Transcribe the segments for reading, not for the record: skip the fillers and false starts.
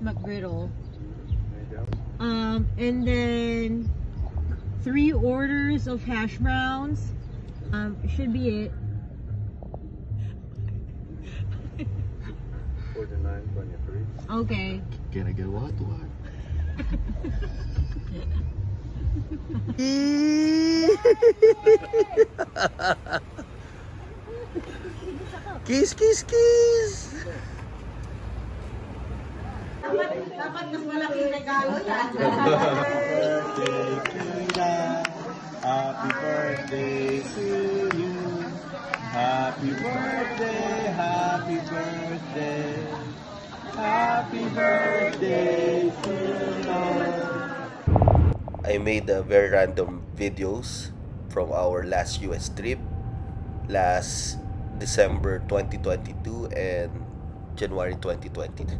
McGriddle. And then 3 orders of hash browns. Should be it. 49.23. Okay. Can I get what? Kiss, kiss, kiss! Dapat mas malaking regalo yan. Happy birthday to you. Happy birthday, happy birthday. Happy birthday to you. I made very random videos from our last US trip, last December 2022 and January 2023.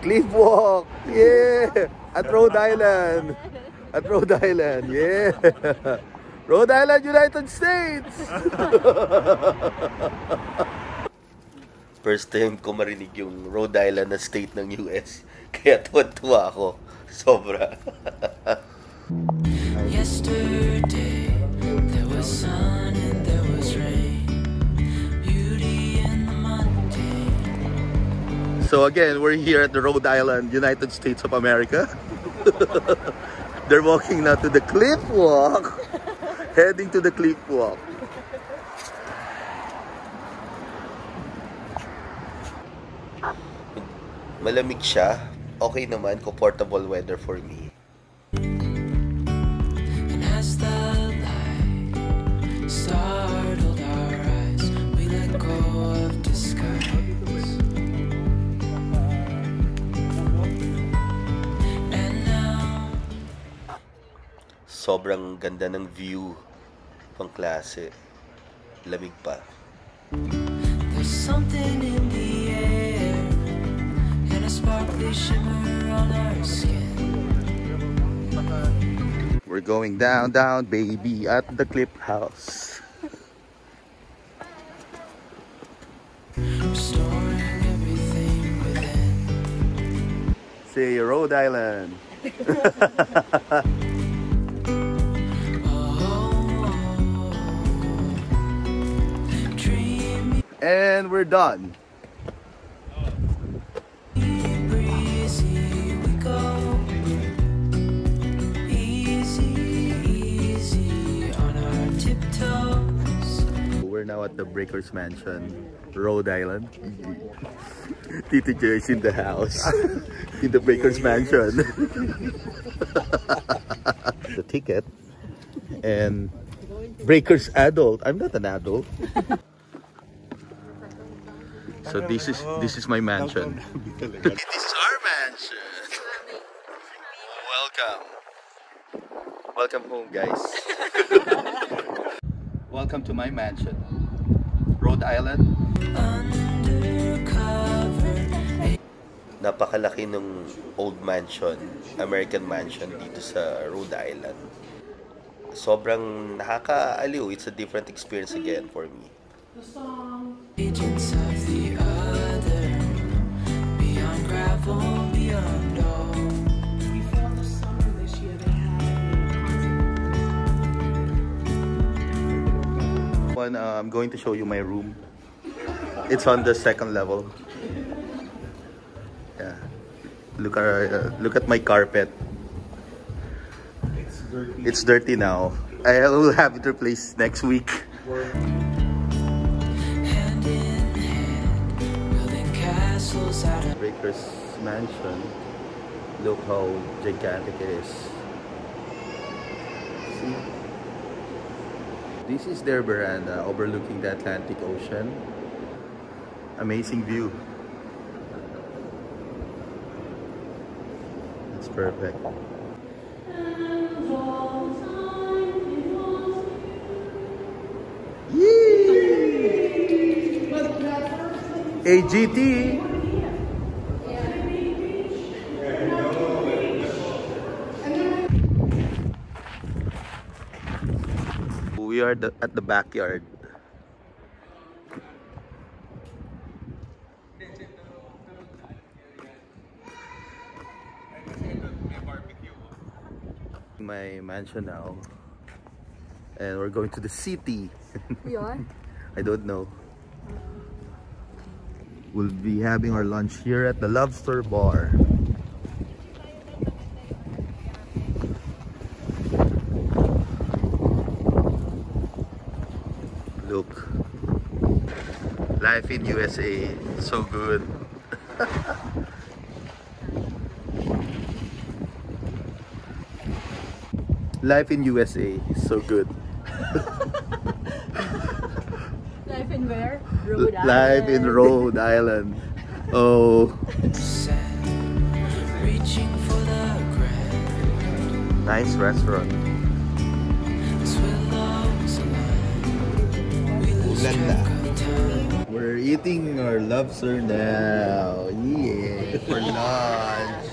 Cliff walk, yeah, at Rhode Island, yeah, Rhode Island, United States. First time ko marinig yung Rhode Island na state ng US, kaya tuwa ako, sobra. Yesterday there was sun and there was rain, beauty in the mundane. So again, we're here at the Rhode Island, United States of America. They're walking now to the Cliff Walk, heading to the Cliff Walk. Malamig siya. Okay naman, comfortable weather for me. And as the light startled our eyes, we let go of disguise. And now sobrang ganda ng view, pang klase. Lamig pa. There's something in the air, and a sparkly shimmer on our skin. We're going down, down, baby, at the Cliff House. Restoring everything within. Say Rhode Island. And we're done. We're now at the Breakers Mansion, Rhode Island. Tito Joe is in the house, in the Breakers Mansion. The ticket and Breakers adult. I'm not an adult. So this is my mansion. It is our mansion. Welcome home, guys. Welcome to my mansion, Rhode Island. Napakalaki ng old mansion, American mansion dito sa Rhode Island. Sobrang nakakaaliw. It's a different experience again for me. Agents of the other, beyond gravel, beyond all. Before the summer this year, they had I'm going to show you my room. It's on the 2nd level. Yeah, look at my carpet. It's dirty now. I will have it replaced next week. Breakers Mansion. Look how gigantic it is. See? This is their veranda overlooking the Atlantic Ocean. Amazing view. It's perfect. Yee! AGT. We are at the backyard. My mansion now, and we're going to the city. We are? I don't know. We'll be having our lunch here at the Lobster Bar. Look, life in USA, so good. Life in USA, so good. Life in where? Rhode Island. Live in Rhode Island. Oh. Nice restaurant. Ganda. We're eating our lobster now. Yeah, for lunch.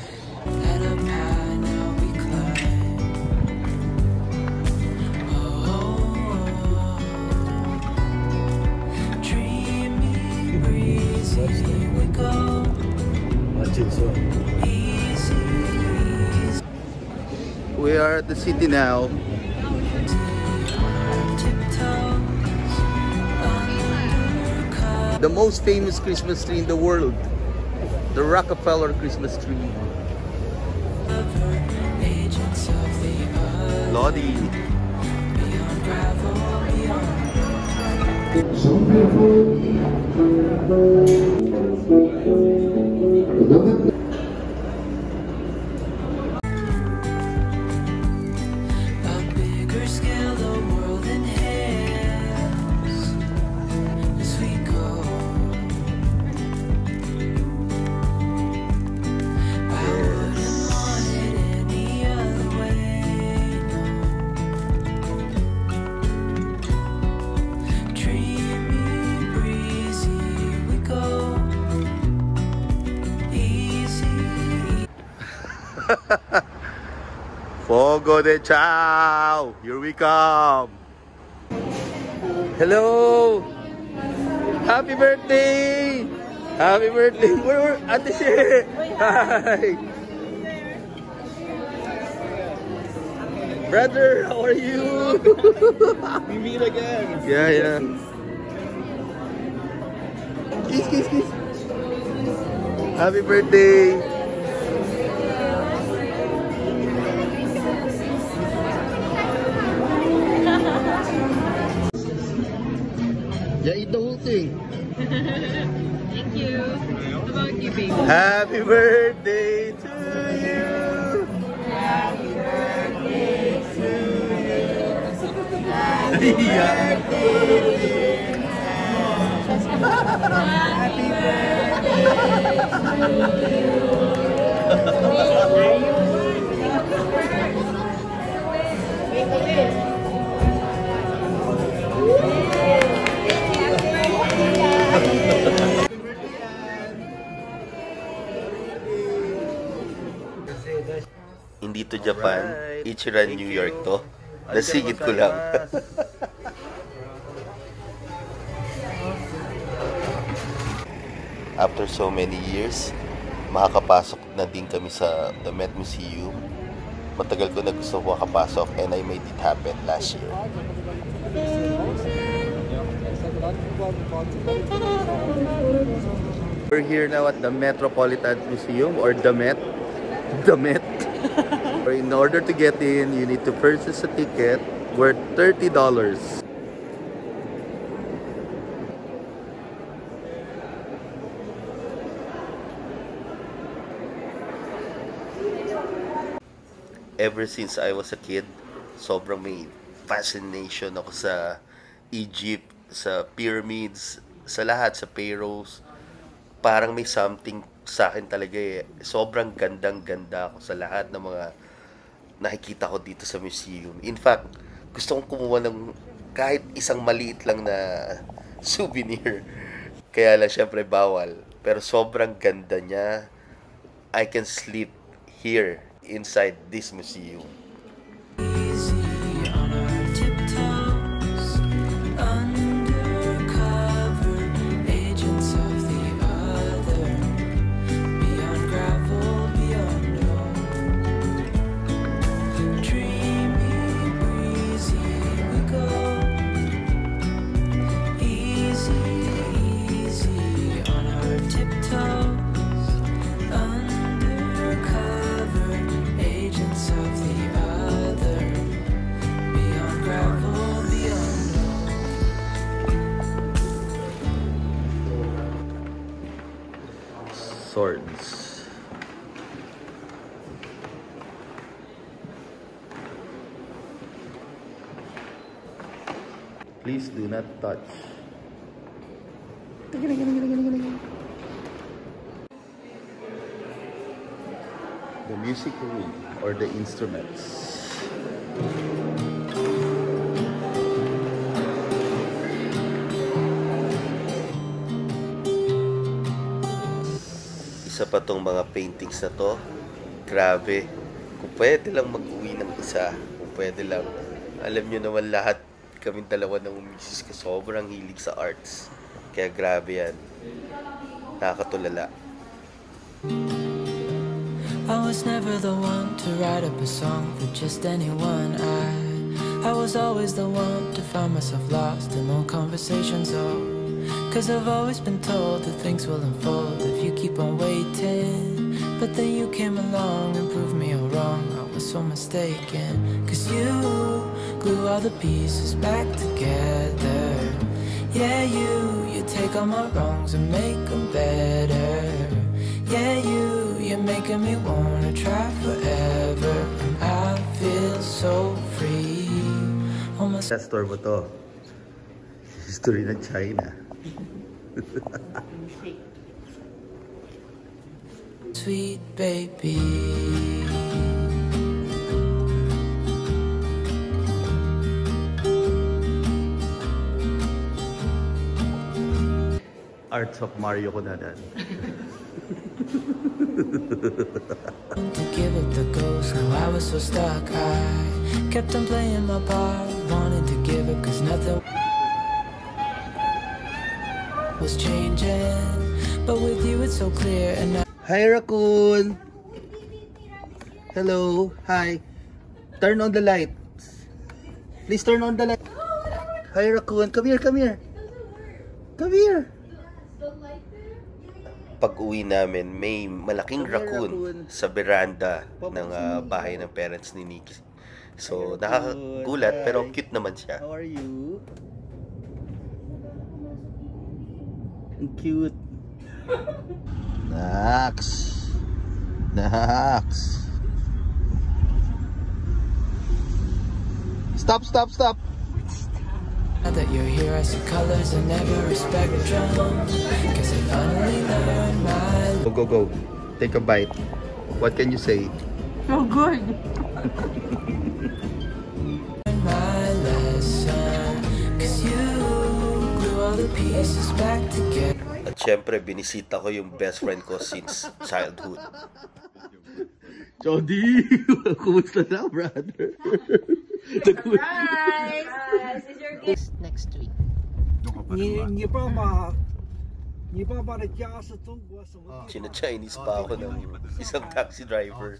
We are at the city now. The most famous Christmas tree in the world, the Rockefeller Christmas tree. Lodi. Fogo de Chao! Here we come! Hello! Happy birthday! Happy birthday! Where Ate She? Hi! Brother, how are you? We meet again. Yeah. Kiss. Happy birthday! Yeah, eat the whole thing. Thank you. How about you, baby? Happy birthday to you. Happy birthday to you. Happy Hindi to Japan, Ichiran, New York to. Nasigit ko lang. After so many years, makakapasok na din kami sa The Met Museum. Matagal ko na gusto makapasok and I made it happen last year. We're here now at the Metropolitan Museum or the Met. The Met. In order to get in, you need to purchase a ticket worth $30. Ever since I was a kid, sobrang may fascination ako sa Egypt, sa pyramids, sa lahat, sa pharaohs. Parang may something sa akin talaga eh. Sobrang gandang-ganda ako sa lahat ng mga nakikita ko dito sa museum. In fact, gusto kong kumuha ng kahit isang maliit lang na souvenir. Kaya lang syempre bawal. Pero sobrang ganda niya. I can sleep here inside this museum. Please do not touch. The music room or the instruments. Isa pa tong mga paintings na to. Grabe. Kung pwede lang mag-uwi ng isa, kung pwede lang. Alam nyo naman lahat, kaming dalawa ng misis ko sobrang hilig sa arts. Kaya grabe yan. Nakakatulala. I was never the one to write up a song for just anyone. I was always the one to find myself lost in all conversations. Oh, 'cause I've always been told that things will unfold if you keep on waiting. But then you came along and proved me all wrong. I was so mistaken. 'Cause you glue all the pieces back together. Yeah, you take all my wrongs and make them better. Yeah, you're making me wanna try forever. And I feel so free. Almost. Sa store mo to. History ng China. Sweet baby. Arts of Mario Konadan. To give up the ghost, now I was so stuck. I kept on playing my part, wanted to give up 'cause nothing was changing. But with you it's so clear and now Hi, Raccoon! Hello! Hi! Turn on the lights! Please turn on the light! Hi, Raccoon! Come here! Come here! Come here! Pag-uwi namin, may malaking raccoon sa veranda ng bahay ng parents ni Nikki. So, nakakagulat pero cute naman siya. How are you? Cute. Nax. Nax. Stop, stop, stop. now that you're here I see colors in every spectrum. 'Cause I finally learned my Go, go, go. Take a bite. What can you say? So good. my lesson. 'Cause you glue all the pieces back together. At syempre, binisita ko yung best friend ko since childhood. Jody! Kumusta na, brother? Surprise! Is your gift next week? 你爸爸，你爸爸的家是中国什么地方？ China-Chinese pa ako ng isang taxi driver.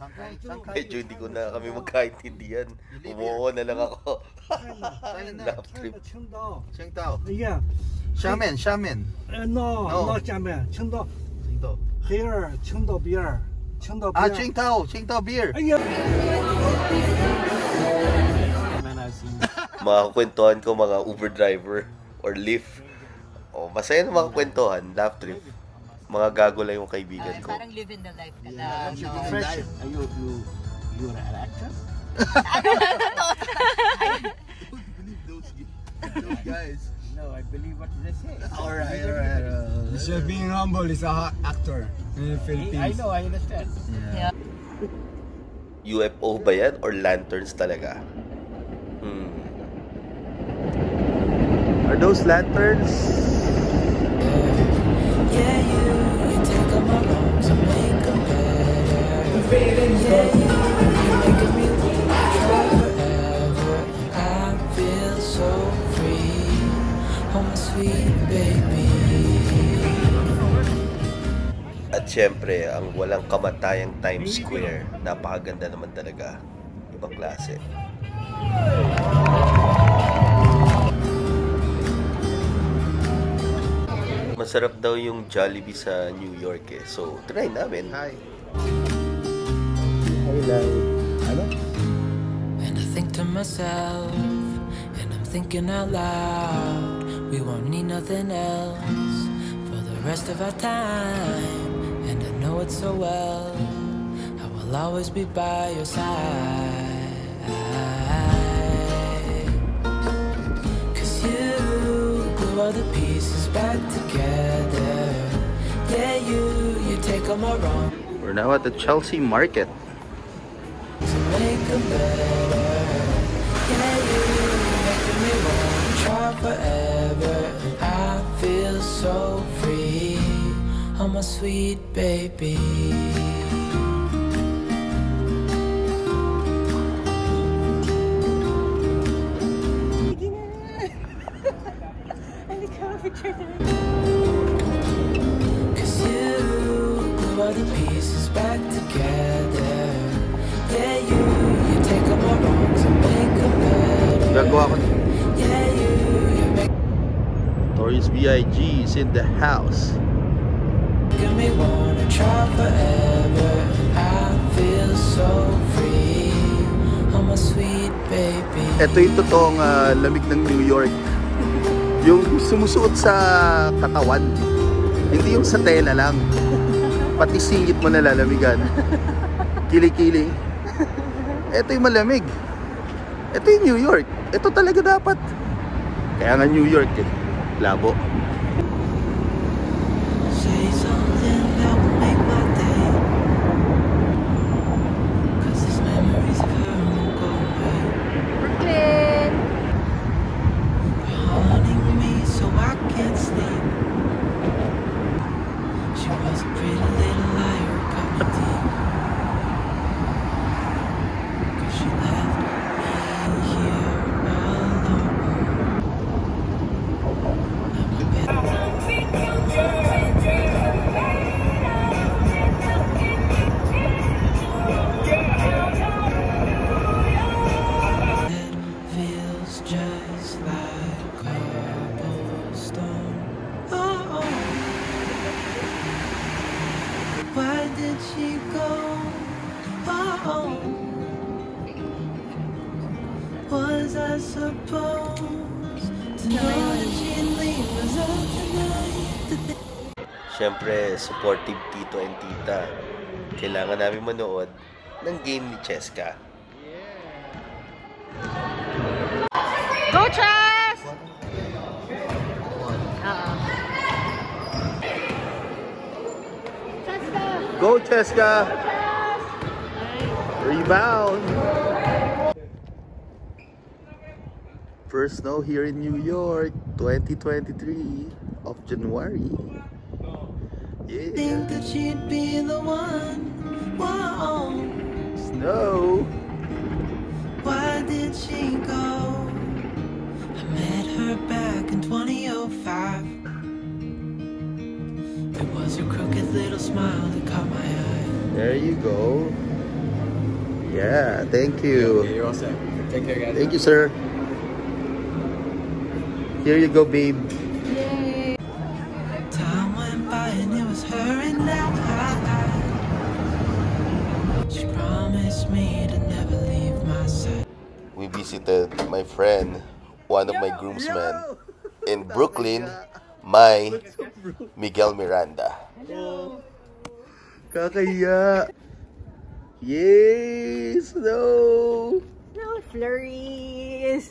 Medyo hindi ko na kami magkaintindihan. Umuo na lang ako. Lap trip. 青岛，青岛，哎呀，下面，下面， no，下面青岛，青岛黑儿，青岛边儿，青岛边啊，儿。青岛，青岛 beer。哎呀， Mga kwentuhan ko, mga Uber driver or Lyft. O, masaya na mga kwentuhan, lap trip. Mga gago lang yung kaibigan ko. Parang live in the life ka lang. No? fresh. You are an actor? Those guys. No, I believe what they say. Alright, alright. He's just being humble. He's a actor in the Philippines. I know, I understand. Yeah. UFO ba yan or lanterns talaga? Are those lanterns? Yeah, you take all my wrongs and make them better. Yeah, you're making me wanna try forever. I feel so free, oh my sweet baby. At syempre, ang walang kamatayang Times Square. Napakaganda naman talaga. Ibang klase. Masarap daw yung Jollibee sa New York eh. So, try namin. Hi. Ano? And I think to myself, and I'm thinking out loud, we won't need nothing else for the rest of our time. And I know it so well, I will always be by your side. 'Cause you all the pieces back together. Yeah, you take all my wrong. We're now at the Chelsea Market. To make them better. Yeah, you making me wanna try forever. And I feel so free. I'm a sweet baby. Cause you glue all the pieces back together. Yeah, you take all my wrongs and make them better. Gagawa ko. Yeah, you make Tories B.I.G. is in the house. me wanna try forever. I feel so free. I'm a sweet baby. Ito yung totoong lamig ng New York. Yung sumusuot sa katawan. Hindi yung sa tela lang. Pati singit mo nalalamigan. Kili-kili. Ito yung malamig. Ito yung New York. Ito talaga dapat. Kaya nga New York eh. Labo. Say something that will make my day. Cause these memories of her won't go away. Brooklyn! Haunting me so I can't sleep. She was a pretty little liar, cut me deep. Cause she left me here alone. Now my bed feels just like cobblestone. Oh, why did she go? Oh, was I supposed to know that she'd leave us out tonight? Siyempre, supportive tito and tita. Kailangan namin manood ng game ni Cheska. Go, Chas! Go, Cheska! Rebound! First snow here in New York, 2023 of January. Yeah. Think that she'd be the one. Whoa, Snow! why did she go? I met her back in 2005. It was her crooked little smile that caught my eye. There you go. Yeah, thank you. You're all set. Take care, guys. Thank you, sir. Here you go, babe. Time went by and it was her and I. She promised me to never leave my side. We visited my friend, one of my groomsmen in Brooklyn, my Miguel Miranda. Kakahiya. Yes, no. No flurries.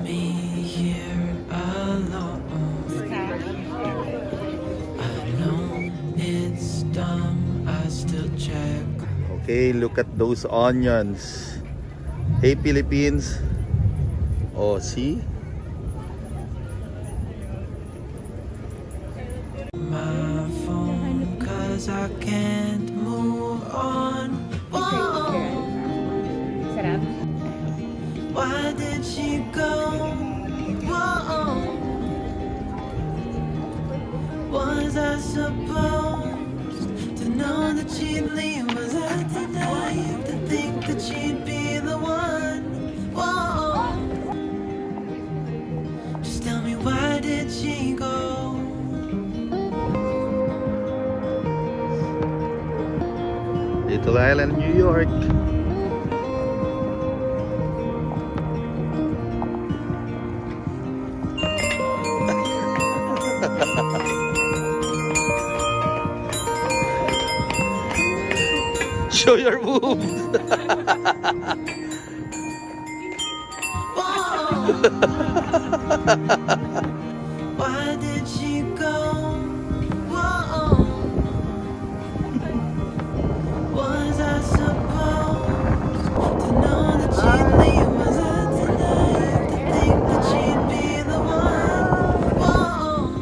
Me here alone. I know it's dumb, I still check. Okay, look at those onions. Hey, Philippines. Oh, see? My phone, cause I can't move on. Whoa, Sarap. why did she go? Whoa, was I supposed to know that she'd leave? Was I too naive to think that she'd be the one? Whoa, just tell me, why did she go? Little Island, New York. Show your moves. Whoa, Why did she go? Whoa. Was I supposed to know that she'd leave? Was I too naive to think that she'd be the one? Whoa.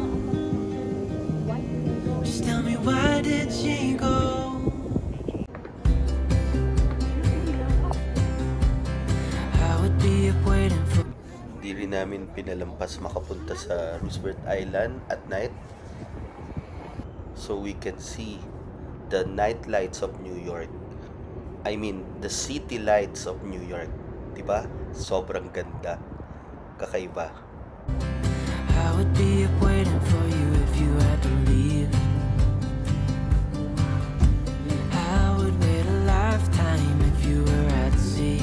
Just tell me, why did she go? I would be up waiting for. Hindi rin namin pinalampas makapunta sa Roosevelt Island at night. So we can see the night lights of New York. I mean, the city lights of New York. Diba? Sobrang ganda. Kakaiba. I would be up waiting for you if you had to leave. I would wait a lifetime if you were at sea.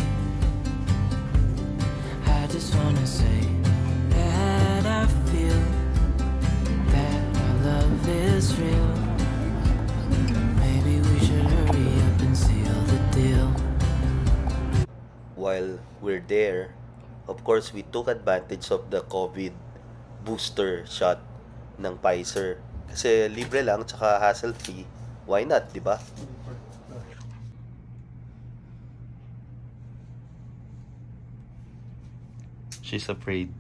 I just wanna say that I feel that our love is real. Maybe we should hurry up and seal the deal. While we're there, of course, we took advantage of the COVID booster shot ng Pfizer. Kasi libre lang, tsaka hassle-free. Why not, di ba? She's afraid.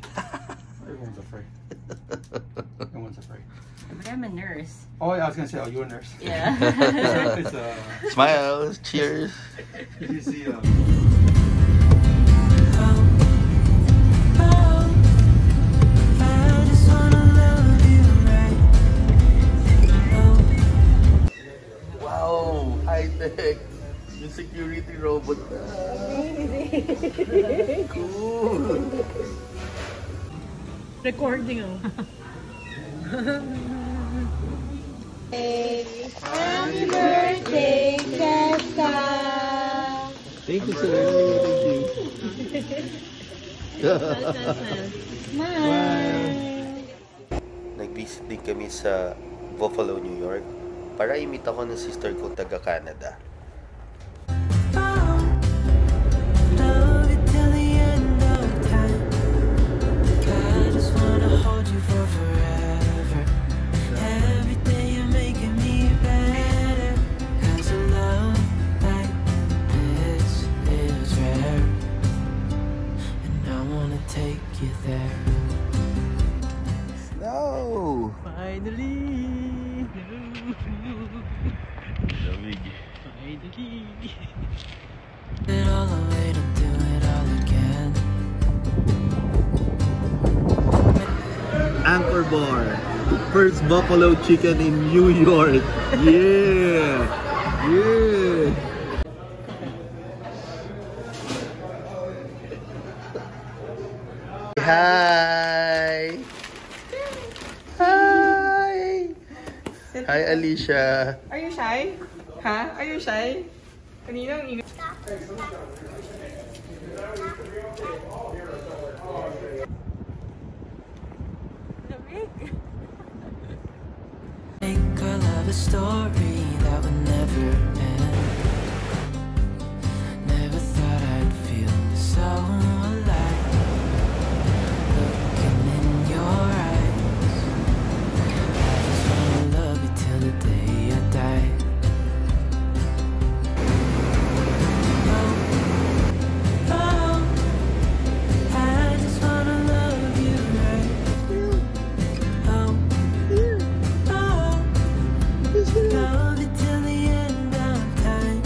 Everyone's afraid. Everyone's afraid. But I'm a nurse. Oh, yeah, I was gonna say, oh, you're a nurse. Yeah. It's Smile, cheers. you see, Wow, high-tech. Yung security robot na. Cool. Recording oh. Happy birthday, Jessica! Thank you, sir. Thank you. Smile! Nag-visit din kami sa Buffalo, New York para imita ko ng sister ko taga Canada. Love you till the end of time. I just wanna hold you for forever. Every day you're making me better. 'Cause a love like this is rare. And I wanna take you there. No! Finally! Lamig. Finally! It all away to do it all again. Anchor Bar. First buffalo chicken in New York. Yeah! Yeah! Hi! Hi! Hi, Alicia. Are you shy? Ha? Are you shy? Kanina ang ingay. Make our love a story that would never end. Never thought I'd feel so alive. Looking in your eyes, I just wanna love you till the day I die. Oh, oh, I just wanna love you right. Oh, oh, love you till the end of time.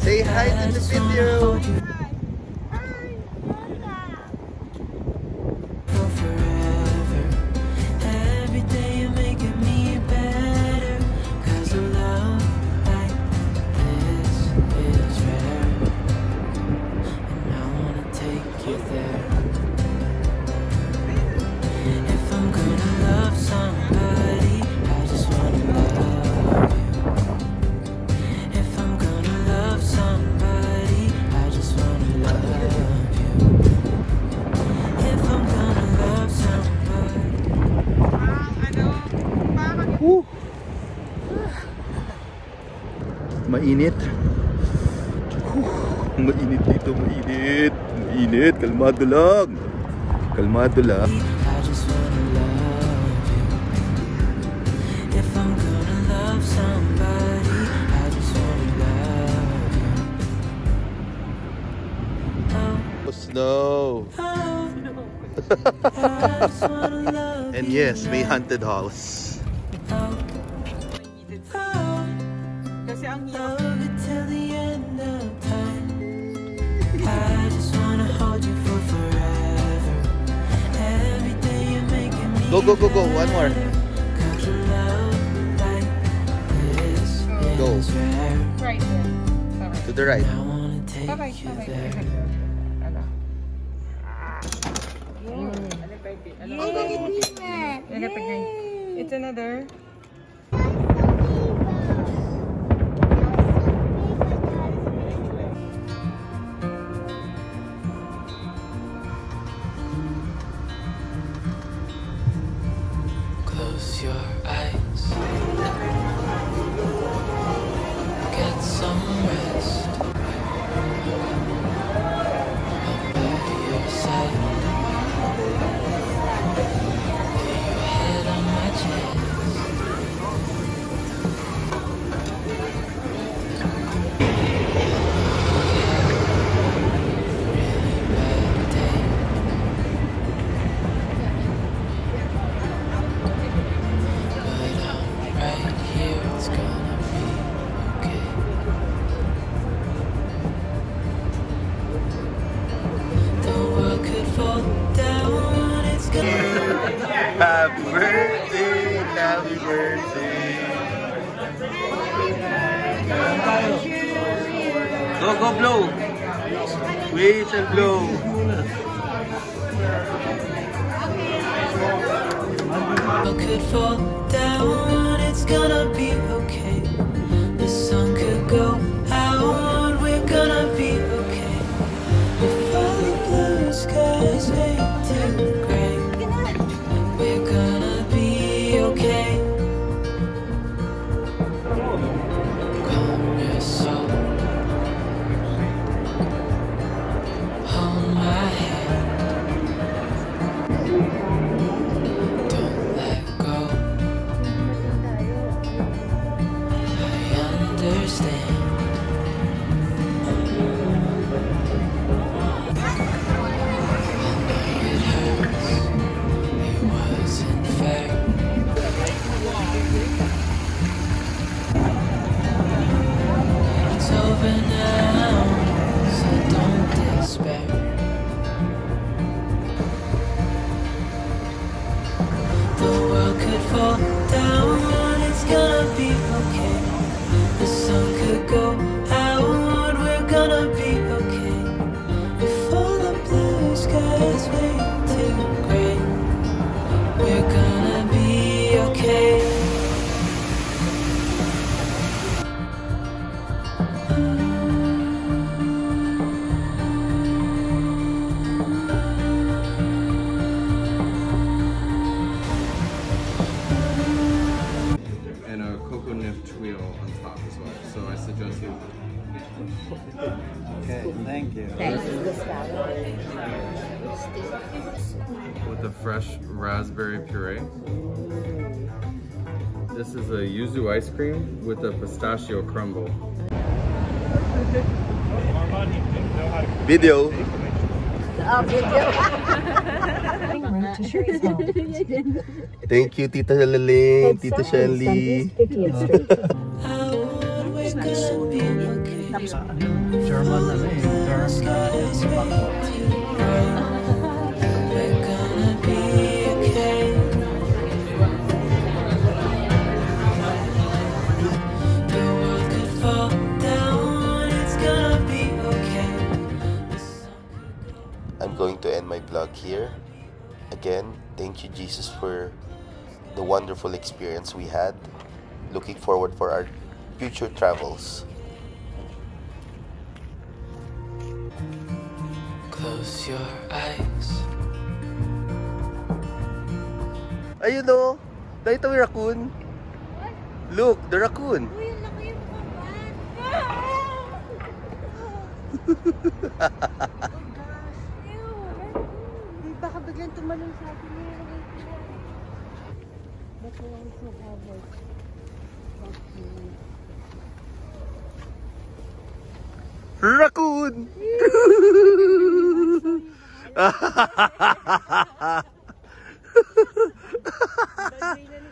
Say hi I to the just wanna video. hold you for forever. Every day you're making me better. 'Cause a love like this is rare. And I wanna take you there. If I'm gonna love somebody, I just wanna love you. If I'm gonna love somebody, I just wanna love you. If I'm gonna love somebody. Mainit. Mainit dito, mainit. Mainit, kalmado lang. Kalmado lang. I just wanna love you. If I'm gonna love somebody, I just wanna love you. Oh, Snow. oh, I just wanna love And you. yes, may haunted house. Oh, oh, Kasi ang love it till the end of time. I just wanna hold you for forever. Every day you're making me Go, go, go, go. One more. better. 'Cause a love like this Go. is rare. right there. To the right. I wanna take Bye-bye. you Bye-bye. there. Ano? It's another. Close your eyes. Get some rest. I'm by your side. Lay your head on my chest. Really bad day. But I'm right here, it's gonna be okay. The world could fall down, it's gonna Happy birthday, happy birthday. Go, go, blow. Wait and blow. world could fall down, it's gonna be okay. The sun could go out, we're gonna be okay. If all the blue skies fade to gray, we're gonna be okay. Calm your soul. Hold my hand. Don't let go. I understand. It hurts. It wasn't fair. It's over now, so don't despair. The world could fall down, it's gonna be okay. The sun could go out, we're gonna be okay. If all the blue skies fade to gray, we're gonna be okay. And a coconut wheel on top as well. So I suggest you. Okay, thank you. With the fresh raspberry puree. This is a yuzu ice cream with a pistachio crumble. Video. Thank you, Tita Laling, Tita Shelly. Out, we're gonna be okay. German na rin. Skies fade to gray, we're gonna be okay. The world could fall down, it's gonna be okay. The sun could go. I'm going to end my vlog here. Again, thank you, Jesus, for the wonderful experience we had. Looking forward for our future travels. Close your eyes. Ayun o. Nakita mo yung raccoon? Look, the raccoon. Uy, ang laki yung mukha. Oh gosh. Ew. Baka biglang tumalon sa akin eh. But we also have like Raccoon! Bagay na ni